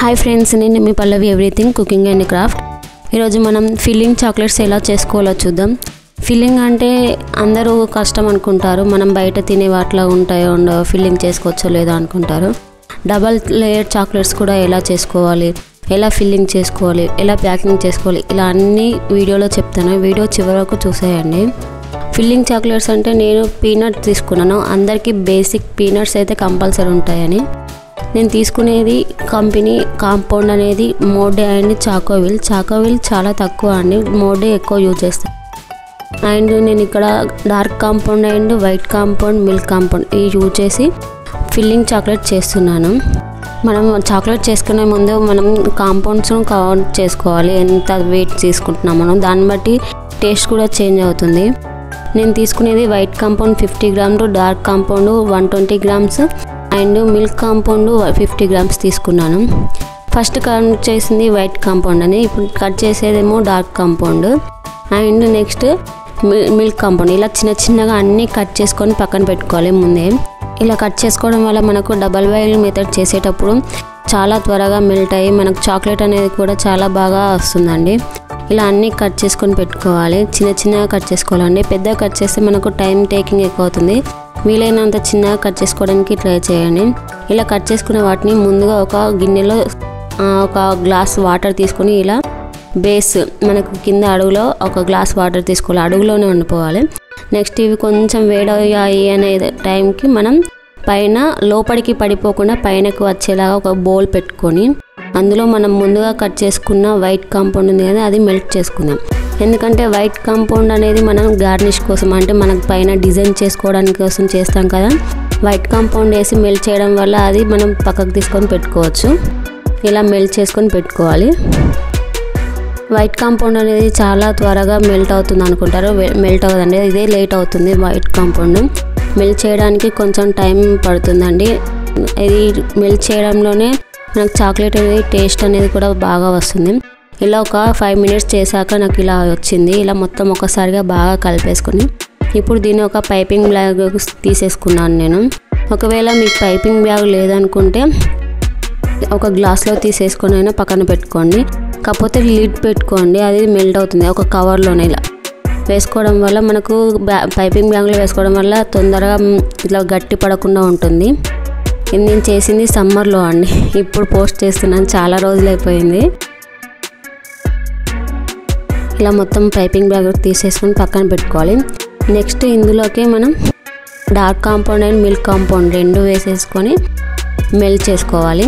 Hi friends, నేను మీ పల్లవి everything cooking and craft. ఈరోజు మనం ఫిల్లింగ్ చాక్లెట్స్ ఎలా చేసుకోవాలో చూద్దాం. ఫిల్లింగ్ అంటే అందరూ కష్టం అనుకుంటారు. మనం బయట తినే వాటిలో ఉంటాయో ఉండవో, ఫిల్లింగ్ చేసుకోవచ్చో లేదో అనుకుంటారు. డబల్ లేయర్ చాక్లెట్స్ కూడా ఎలా చేసుకోవాలి, ఎలా ఫిల్లింగ్ చేసుకోవాలి, ఎలా ప్యాకింగ్ చేసుకోవాలి, ఇలా అన్ని వీడియోలో చెప్తాను. వీడియో చివరి వరకు చూసేయండి. ఫిల్లింగ్ చాక్లెట్స్ అంటే నేను పీనట్ తీసుకున్నాను. అందరికీ బేసిక్ పీనట్స్ అయితే కంపల్సరీ ఉంటాయని. నేను తీసుకునేది కంపెనీ కాంపౌండ్ అనేది మోడే అండ్ చాకోవిల్. చాకోవిల్ చాలా తక్కువ అండి, మోడే ఎక్కువ యూజ్ చేస్తాను. అండ్ నేను ఇక్కడ dark compound and white compound, milk compound ఇవి యూజ్ చేసి ఫిల్లింగ్ చాక్లెట్ చేస్తున్నాను. మనం చాక్లెట్ చేసుకునే ముందు మనం కాంపౌండ్స్ కౌంట్ చేసుకోవాలి. ఎంత వెయిట్ తీసుకుంటున్నాం మనం, దాన్ని బట్టి టేస్ట్ కూడా చేంజ్ అవుతుంది. నేను తీసుకునేది white compound 50 grams, dark compound 120 grams and milk compound 50 grams తీసుకున్నాను. ఫస్ట్ కట్ చేసింది వైట్ కాంపౌండ్ అని, ఇప్పుడు కట్ చేసేదేమో dark compound and next milk compound. ఇలా చిన్న చిన్నగా అన్నీ కట్ చేసుకొని పక్కన పెట్టుకోవాలి ముందే. ఇలా కట్ చేసుకోవడం వల్ల మనకు డబల్ బాయిలింగ్ మెథడ్ చేసేటప్పుడు చాలా త్వరగా మెల్ట్ అయ్యి మనకు చాక్లెట్ అనేది కూడా చాలా బాగా వస్తుందండి. ఇలా అన్నీ కట్ చేసుకొని పెట్టుకోవాలి. చిన్న చిన్నగా కట్ చేసుకోవాలండి. పెద్దగా కట్ చేస్తే మనకు టైం టేకింగ్ ఎక్కువ అవుతుంది. వీలైనంత చిన్నగా కట్ చేసుకోవడానికి ట్రై చేయండి. ఇలా కట్ చేసుకున్న వాటిని ముందుగా ఒక గిన్నెలో ఒక గ్లాస్ వాటర్ తీసుకొని ఇలా బేస్ మనకు కింద అడుగులో ఒక గ్లాస్ వాటర్ తీసుకోవాలి, అడుగులోనే ఉండిపోవాలి. నెక్స్ట్ ఇవి కొంచెం వేడయ్యాయి అనే టైంకి మనం పైన లోపలికి పడిపోకుండా పైనకు వచ్చేలాగా ఒక బౌల్ పెట్టుకొని అందులో మనం ముందుగా కట్ చేసుకున్న వైట్ కాంపౌండ్ ఉంది కదా, అది మెల్ట్ చేసుకుందాం. ఎందుకంటే వైట్ కాంపౌండ్ అనేది మనం గార్నిష్ కోసం, అంటే మనకు పైన డిజైన్ చేసుకోవడానికి కోసం చేస్తాం కదా. వైట్ కాంపౌండ్ వేసి మెల్ట్ చేయడం వల్ల అది మనం పక్కకు తీసుకొని పెట్టుకోవచ్చు. ఇలా మెల్ట్ చేసుకొని పెట్టుకోవాలి. వైట్ కాంపౌండ్ అనేది చాలా త్వరగా మెల్ట్ అవుతుంది అనుకుంటారు, మెల్ట్ అవ్వదండి. ఇదే లేట్ అవుతుంది. వైట్ కాంపౌండ్ మెల్ట్ చేయడానికి కొంచెం టైం పడుతుందండి. ఇది మెల్ట్ చేయడంలోనే నాకు చాక్లెట్ అనేది టేస్ట్ అనేది కూడా బాగా వస్తుంది. ఇలా ఒక 5 మినిట్స్ చేశాక నాకు ఇలా వచ్చింది. ఇలా మొత్తం ఒకసారిగా బాగా కలిపేసుకొని ఇప్పుడు దీన్ని ఒక పైపింగ్ బ్యాగ్ తీసేసుకున్నాను నేను. ఒకవేళ మీకు పైపింగ్ బ్యాగ్ లేదనుకుంటే ఒక గ్లాస్లో తీసేసుకొని అయినా పక్కన పెట్టుకోండి. కాకపోతే లిడ్ పెట్టుకోండి, అది మెల్ట్ అవుతుంది. ఒక కవర్లోనే ఇలా వేసుకోవడం వల్ల మనకు పైపింగ్ బ్యాగ్లో వేసుకోవడం వల్ల తొందరగా ఇట్లా గట్టి పడకుండా ఉంటుంది. ఇది నేను చేసింది సమ్మర్లో అండి, ఇప్పుడు పోస్ట్ చేస్తున్నాను, చాలా రోజులు అయిపోయింది. ఇలా మొత్తం పైపింగ్ బ్యాగ్ తీసేసుకొని పక్కన పెట్టుకోవాలి. నెక్స్ట్ ఇందులోకి మనం dark compound and milk compound రెండు వేసేసుకొని మెల్ట్ చేసుకోవాలి.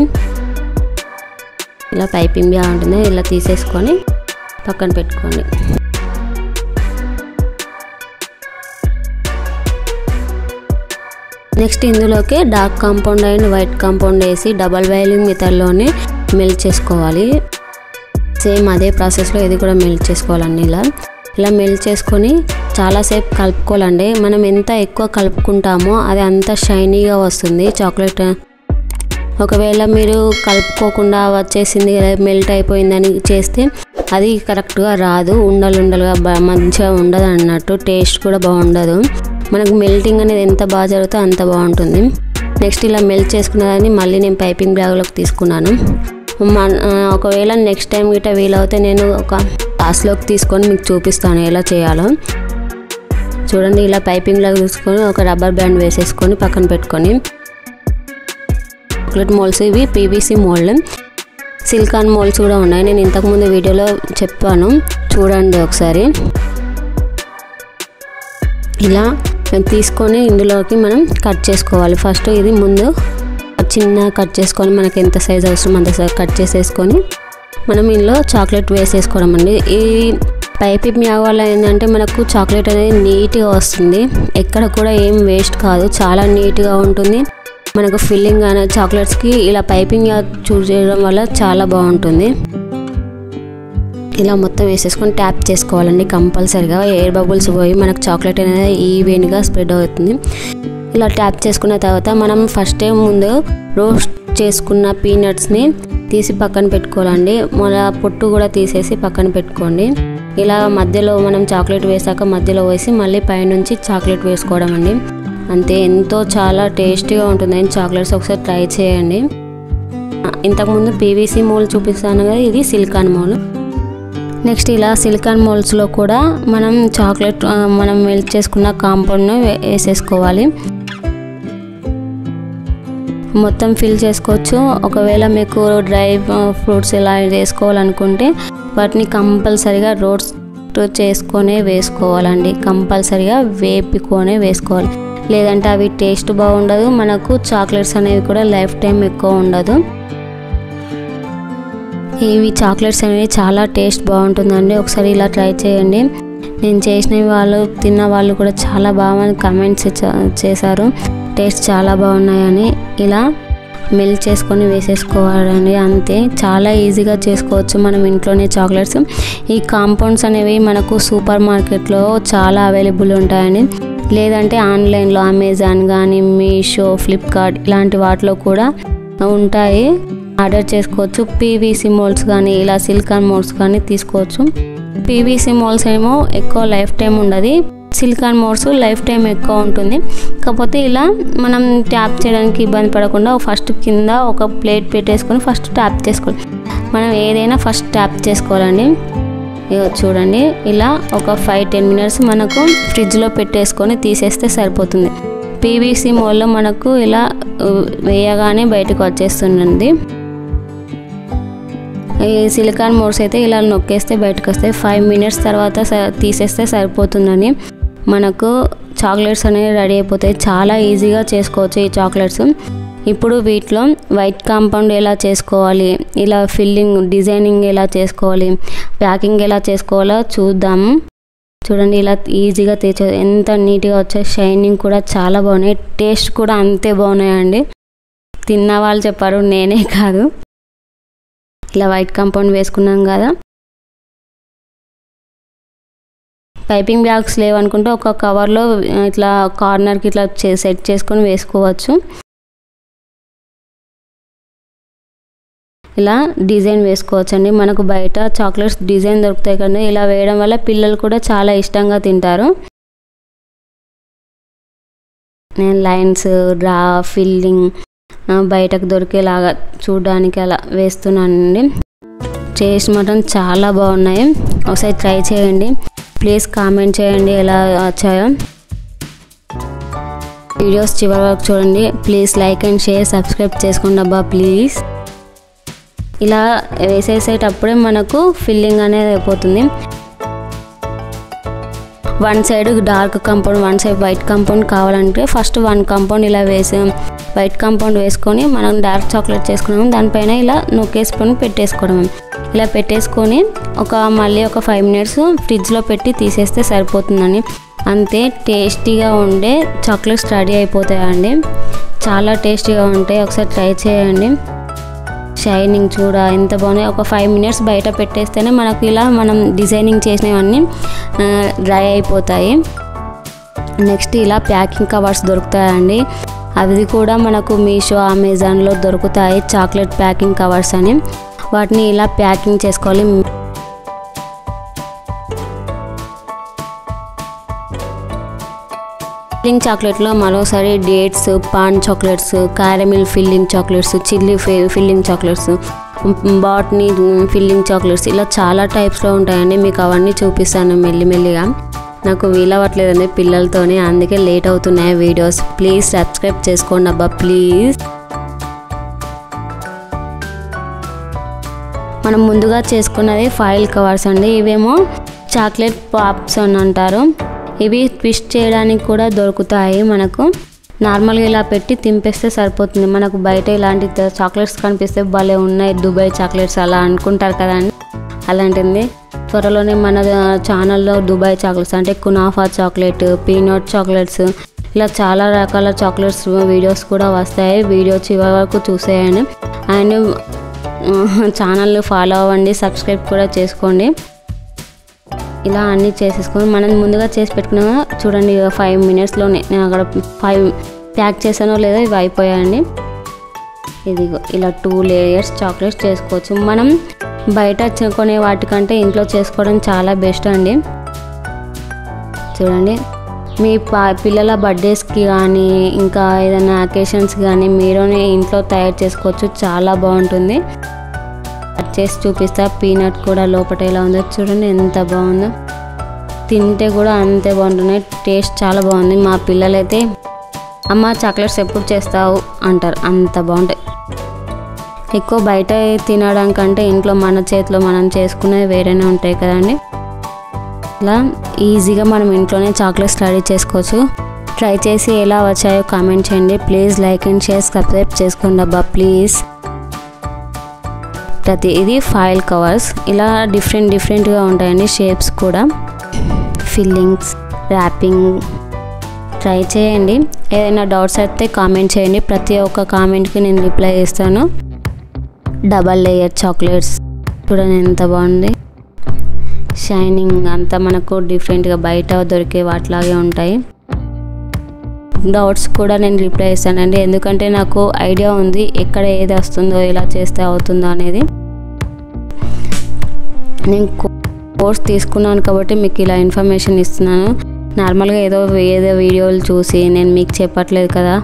ఇలా పైపింగ్ బ్యాగ్ ఉంటుంది, ఇలా తీసేసుకొని పక్కన పెట్టుకోండి. నెక్స్ట్ ఇందులోకి dark compound and white compound వేసి డబల్ బాయిలింగ్ మెథడ్లోనే మెల్ట్ చేసుకోవాలి. సేమ్ అదే ప్రాసెస్లో ఇది కూడా మెల్ట్ చేసుకోవాలండి. ఇలా మెల్ట్ చేసుకొని చాలాసేపు కలుపుకోవాలండి. మనం ఎంత ఎక్కువ కలుపుకుంటామో అది అంత షైనీగా వస్తుంది చాక్లెట్. ఒకవేళ మీరు కలుపుకోకుండా వచ్చేసింది మెల్ట్ అయిపోయిందని చేస్తే అది కరెక్ట్గా రాదు, ఉండలుగా మంచిగా ఉండదు అన్నట్టు, టేస్ట్ కూడా బాగుండదు. మనకు మెల్టింగ్ అనేది ఎంత బాగా జరుగుతుందో అంత బాగుంటుంది. నెక్స్ట్ ఇలా మెల్ట్ చేసుకున్నదాన్ని మళ్ళీ నేను పైపింగ్ బ్యాగ్లోకి తీసుకున్నాను. ఒకవేళ నెక్స్ట్ టైం గిట్ట వీలవుతే నేను ఒక గ్లాస్లోకి తీసుకొని మీకు చూపిస్తాను ఎలా చేయాలో. చూడండి, ఇలా పైపింగ్లోకి తీసుకొని ఒక రబ్బర్ బ్యాండ్ వేసేసుకొని పక్కన పెట్టుకొని చాక్లెట్ మోల్డ్స్, ఇవి పీవీసీ మోల్డ్, సిలికాన్ మోల్డ్స్ కూడా ఉన్నాయి. నేను ఇంతకుముందు వీడియోలో చెప్పాను, చూడండి ఒకసారి. ఇలా తీసుకొని ఇందులోకి మనం కట్ చేసుకోవాలి. ఫస్ట్ ఇది ముందు చిన్న కట్ చేసుకొని మనకి ఎంత సైజ్ అవసరం అంత సైజ్ కట్ చేసేసుకొని మనం ఇందులో చాక్లెట్ వేసేసుకోవడం అండి. ఈ పైపింగ్ బ్యాగ్ వల్ల ఏంటంటే మనకు చాక్లెట్ అనేది నీట్గా వస్తుంది, ఎక్కడ కూడా ఏం వేస్ట్ కాదు, చాలా నీట్గా ఉంటుంది. మనకు ఫిల్లింగ్ అనే చాక్లెట్స్కి ఇలా పైపింగ్ బ్యాగ్ చూస్ చేయడం వల్ల చాలా బాగుంటుంది. ఇలా మొత్తం వేసేసుకొని ట్యాప్ చేసుకోవాలండి కంపల్సరీగా. ఎయిర్ బబుల్స్ పోయి మనకు చాక్లెట్ అనేది ఈవెన్గా స్ప్రెడ్ అవుతుంది. ఇలా ట్యాప్ చేసుకున్న తర్వాత మనం ఫస్ట్ టైం ముందు రోస్ట్ చేసుకున్న పీనట్స్ని తీసి పక్కన పెట్టుకోవాలండి. మళ్ళీ పొట్టు కూడా తీసేసి పక్కన పెట్టుకోండి. ఇలా మధ్యలో మనం చాక్లెట్ వేసాక మధ్యలో వేసి మళ్ళీ పైనుంచి చాక్లెట్ వేసుకోవడం అండి. అంతే, ఎంతో చాలా టేస్టీగా ఉంటుంది చాక్లెట్స్. ఒకసారి ట్రై చేయండి. ఇంతకుముందు పీవీసీ మోల్డ్ చూపిస్తాను కదా, ఇది సిలికాన్ మోల్డ్. నెక్స్ట్ ఇలా సిలికాన్ మోల్డ్స్లో కూడా మనం చాక్లెట్ మనం మెల్ట్ చేసుకున్న కాంపౌండ్ను వేసేసుకోవాలి. మొత్తం ఫిల్ చేసుకోవచ్చు. ఒకవేళ మీకు డ్రై ఫ్రూట్స్ ఇలా వేసుకోవాలనుకుంటే వాటిని కంపల్సరీగా రోస్ట్ చేసుకొని వేసుకోవాలండి. కంపల్సరీగా వేపుకొనే వేసుకోవాలి, లేదంటే అవి టేస్ట్ బాగుండదు. మనకు చాక్లెట్స్ అనేవి కూడా లైఫ్ టైం ఎక్కువ ఉండదు. ఇవి చాక్లెట్స్ అనేవి చాలా టేస్ట్ బాగుంటుందండి. ఒకసారి ఇలా ట్రై చేయండి. నేను చేసిన వాళ్ళు తిన్న వాళ్ళు కూడా చాలా బాగా కమెంట్స్ చేశారు, టేస్ట్ చాలా బాగున్నాయని. ఇలా మెల్ట్ చేసుకొని వేసేసుకోవాలండి, అంతే. చాలా ఈజీగా చేసుకోవచ్చు మనం ఇంట్లోనే చాక్లెట్స్. ఈ కాంపౌండ్స్ అనేవి మనకు సూపర్ మార్కెట్లో చాలా అవైలబుల్ ఉంటాయండి, లేదంటే ఆన్లైన్లో అమెజాన్ కానీ మీషో, ఫ్లిప్కార్ట్ ఇలాంటి వాటిలో కూడా ఉంటాయి, ఆర్డర్ చేసుకోవచ్చు. పీవీసీ మోల్డ్స్ కానీ ఇలా సిలికాన్ మోల్డ్స్ కానీ తీసుకోవచ్చు. పీవీసీ మోల్డ్స్ ఏమో ఎక్కువ లైఫ్ టైం ఉండదు, సిలికాన్ మోల్డ్స్ లైఫ్ టైం ఎక్కువ ఉంటుంది. కాకపోతే ఇలా మనం ట్యాప్ చేయడానికి ఇబ్బంది పడకుండా ఫస్ట్ కింద ఒక ప్లేట్ పెట్టేసుకొని ఫస్ట్ ట్యాప్ చేసుకోవాలి. మనం ఏదైనా ఫస్ట్ ట్యాప్ చేసుకోవాలండి. చూడండి, ఇలా ఒక 5-10 మినిట్స్ మనకు ఫ్రిడ్జ్లో పెట్టేసుకొని తీసేస్తే సరిపోతుంది. పీవీసీ మోల్డ్లో మనకు ఇలా వేయగానే బయటకు వచ్చేస్తుంది. ఈ సిలికాన్ మోల్డ్స్ అయితే ఇలా నొక్కేస్తే బయటకు వస్తాయి. 5 మినిట్స్ తర్వాత తీసేస్తే సరిపోతుందని మనకు చాక్లెట్స్ అనేవి రెడీ అయిపోతాయి. చాలా ఈజీగా చేసుకోవచ్చు ఈ చాక్లెట్స్. ఇప్పుడు వీటిలో వైట్ కాంపౌండ్ ఎలా చేసుకోవాలి, ఇలా ఫిల్లింగ్ డిజైనింగ్ ఎలా చేసుకోవాలి, ప్యాకింగ్ ఎలా చేసుకోవాలో చూద్దాము. చూడండి, ఇలా ఈజీగా ఎంత నీట్గా వచ్చాయి. షైనింగ్ కూడా చాలా బాగున్నాయి, టేస్ట్ కూడా అంతే బాగున్నాయండి. తిన్న వాళ్ళు చెప్పారు, నేనే కాదు. ఇలా వైట్ కాంపౌండ్ వేసుకున్నాం కదా. పైపింగ్ బ్యాగ్స్ లేవనుకుంటే ఒక కవర్లో ఇట్లా కార్నర్కి ఇట్లా సెట్ చేసుకొని వేసుకోవచ్చు. ఇలా డిజైన్ వేసుకోవచ్చు అండి. మనకు బయట చాక్లెట్స్ డిజైన్ దొరుకుతాయి కానీ ఇలా వేయడం వల్ల పిల్లలు కూడా చాలా ఇష్టంగా తింటారు. నేను లైన్స్, డ్రా, ఫిల్లింగ్ బయటకు దొరికేలాగా చూడడానికి అలా వేస్తున్నానండి. టేస్ట్ మాత్రం చాలా బాగున్నాయి. ఒకసారి ట్రై చేయండి. ప్లీజ్ కామెంట్ చేయండి ఎలా వచ్చాయో. వీడియోస్ చివరి వరకు చూడండి. Please like and share, subscribe చేసుకోండి అబ్బా ప్లీజ్. ఇలా వేసేసేటప్పుడే మనకు ఫిల్లింగ్ అనేది అయిపోతుంది. One side dark compound, one side white compound కావాలంటే ఫస్ట్ 1 కాంపౌండ్ ఇలా వైట్ కాంపౌండ్ వేసుకొని మనం డార్క్ చాక్లెట్ చేసుకున్నాము. దానిపైన ఇలా నొక్కేసుకొని పెట్టేసుకోవడం. ఇలా పెట్టేసుకొని మళ్ళీ ఒక 5 మినిట్స్ ఫ్రిడ్జ్లో పెట్టి తీసేస్తే సరిపోతుందండి. అంతే, టేస్టీగా ఉండే చాక్లెట్స్ రెడీ అయిపోతాయండి. చాలా టేస్టీగా ఉంటాయి. ఒకసారి ట్రై చేయండి. షైనింగ్ చూడ ఎంత బాగున్నాయి. ఒక 5 మినిట్స్ బయట పెట్టేస్తేనే మనకు ఇలా మనం డిజైనింగ్ చేసినవన్నీ డ్రై అయిపోతాయి. నెక్స్ట్ ఇలా ప్యాకింగ్ కవర్స్ దొరుకుతాయండి. అవి కూడా మనకు మీషో, అమెజాన్లో దొరుకుతాయి. చాక్లెట్ ప్యాకింగ్ కవర్స్ అని, వాటిని ఇలా ప్యాకింగ్ చేసుకోవాలి. ఫిల్లింగ్ చాక్లెట్లో మరోసారి dates, pan chocolates, caramel filling chocolates, chilli filling chocolates, botany filling chocolates, ఇలా చాలా టైప్స్లో ఉంటాయండి. మీకు అవన్నీ చూపిస్తాను మెల్లిమెల్లిగా. నాకు వీలవ్వట్లేదండి పిల్లలతోనే, అందుకే లేట్ అవుతున్నాయి వీడియోస్. ప్లీజ్ సబ్స్క్రైబ్ చేసుకోండి అబ్బా ప్లీజ్. మనం ముందుగా చేసుకున్నది ఫాయిల్ కవర్స్ అండి. ఇవేమో చాక్లెట్ పాప్స్ అని అంటారు. ఇవి ట్విస్ట్ చేయడానికి కూడా దొరుకుతాయి మనకు. నార్మల్గా ఇలా పెట్టి తింపేస్తే సరిపోతుంది. మనకు బయట ఇలాంటి చాక్లెట్స్ కనిపిస్తే భలే ఉన్నాయి దుబాయ్ చాక్లెట్స్ అలా అనుకుంటారు కదండి. అలాంటిది త్వరలోనే మన ఛానల్లో దుబాయ్ చాక్లెట్స్ అంటే కునాఫా చాక్లెట్, పీనట్ చాక్లెట్స్, ఇలా చాలా రకాల చాక్లెట్స్ వీడియోస్ కూడా వస్తాయి. వీడియో చివరి వరకు చూసేయండి. అండ్ ఛానల్ని ఫాలో అవ్వండి, సబ్స్క్రైబ్ కూడా చేసుకోండి. ఇలా అన్నీ చేసేసుకొని మనం ముందుగా చేసి పెట్టుకున్నా చూడండి. 5 మినిట్స్లోనే నేను అక్కడ 5 ప్యాక్ చేసానో లేదో ఇవి అయిపోయాయండి. ఇదిగో ఇలా 2 లేయర్స్ చాక్లెట్స్ చేసుకోవచ్చు. మనం బయట కొనే వాటికంటే ఇంట్లో చేసుకోవడం చాలా బెస్ట్ అండి. చూడండి మీ పిల్లల బర్త్డేస్కి కానీ ఇంకా ఏదైనా అకేషన్స్ కానీ మీరునే ఇంట్లో తయారు చేసుకోవచ్చు. చాలా బాగుంటుంది. కట్ చేసి చూపిస్తా. పీనట్ కూడా లోపల ఎలా ఉందో చూడండి, ఎంత బాగుందో. తింటే కూడా అంతే బాగుంటున్నాయి. టేస్ట్ చాలా బాగుంది. మా పిల్లలైతే అమ్మ చాక్లెట్స్ ఎప్పుడు చేస్తావు అంటారు, అంత బాగుంటాయి. ఎక్కువ బయట తినడం కంటే ఇంట్లో మన చేతిలో మనం చేసుకునేవి వేరేనే ఉంటాయి కదండి. ఇలా ఈజీగా మనం ఇంట్లోనే చాక్లెట్స్ రెడీ చేసుకోవచ్చు. ట్రై చేసి ఎలా వచ్చాయో కామెంట్ చేయండి. Please like and share, subscribe చేసుకోండి అబ్బా ప్లీజ్. ఇది ఫాయిల్ కవర్స్. ఇలా డిఫరెంట్గా ఉంటాయండి షేప్స్ కూడా. ఫిల్లింగ్స్, ర్యాపింగ్ ట్రై చేయండి. ఏదైనా డౌట్స్ అయితే కామెంట్ చేయండి. ప్రతి ఒక్క కామెంట్కి నేను రిప్లై చేస్తాను. డబల్ లేయర్ చాక్లెట్స్ చూడండి ఎంత బాగుంది. షైనింగ్ అంతా మనకు డిఫరెంట్గా బయట దొరికే వాటిలాగే ఉంటాయి. డౌట్స్ కూడా నేను రిప్లై ఇస్తానండి, ఎందుకంటే నాకు ఐడియా ఉంది ఎక్కడ ఏది వస్తుందో, ఎలా చేస్తే అవుతుందో అనేది. నేను కోర్స్ తీసుకున్నాను కాబట్టి మీకు ఇలా ఇన్ఫర్మేషన్ ఇస్తున్నాను. నార్మల్గా ఏదో వీడియోలు చూసి నేను మీకు చెప్పట్లేదు కదా.